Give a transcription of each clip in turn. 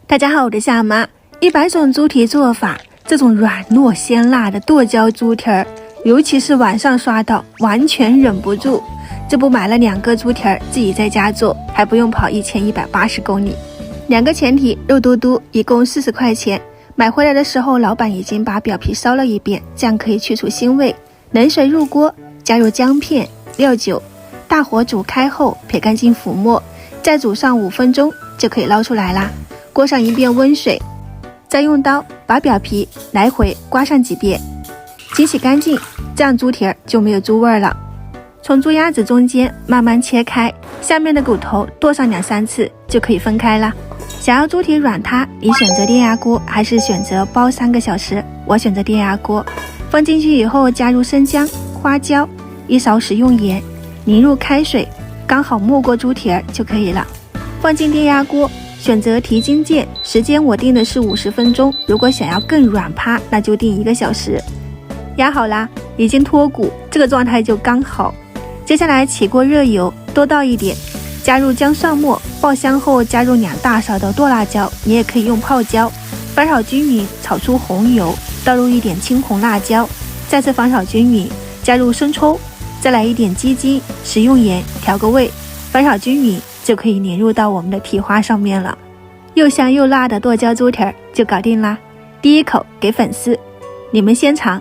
大家好，我是夏妈。100种猪蹄做法，这种软糯鲜辣的剁椒猪蹄儿，尤其是晚上刷到，完全忍不住。这不买了2个猪蹄儿，自己在家做，还不用跑1180公里。2个前蹄，肉嘟嘟，一共40块钱。买回来的时候，老板已经把表皮烧了一遍，这样可以去除腥味。冷水入锅，加入姜片、料酒，大火煮开后撇干净浮沫，再煮上5分钟就可以捞出来啦。锅上一遍温水，再用刀把表皮来回刮上几遍，清洗干净，这样猪蹄儿就没有猪味了。从猪鸭子中间慢慢切开，下面的骨头剁上2-3次就可以分开了。想要猪蹄软塌，你选择电压锅还是选择煲3个小时？我选择电压锅。放进去以后，加入生姜、花椒，1勺食用盐，淋入开水，刚好没过猪蹄儿就可以了。放进电压锅，选择蹄筋键，时间我定的是50分钟，如果想要更软趴，那就定1个小时。压好啦，已经脱骨，这个状态就刚好。接下来起锅热油，多倒一点，加入姜蒜末，爆香后加入2大勺的剁辣椒，你也可以用泡椒，翻炒均匀，炒出红油，倒入一点青红辣椒，再次翻炒均匀，加入生抽，再来一点鸡精、食用盐调个味，翻炒均匀就可以淋入到我们的蹄花上面了。又香又辣的剁椒猪蹄儿就搞定啦。第一口给粉丝，你们先尝，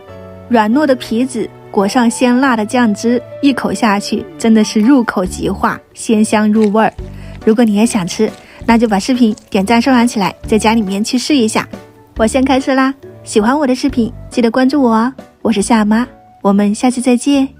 软糯的皮子裹上鲜辣的酱汁，一口下去真的是入口即化，鲜香入味儿。如果你也想吃，那就把视频点赞收藏起来，在家里面去试一下。我先开吃啦，喜欢我的视频记得关注我哦，我是夏妈，我们下期再见。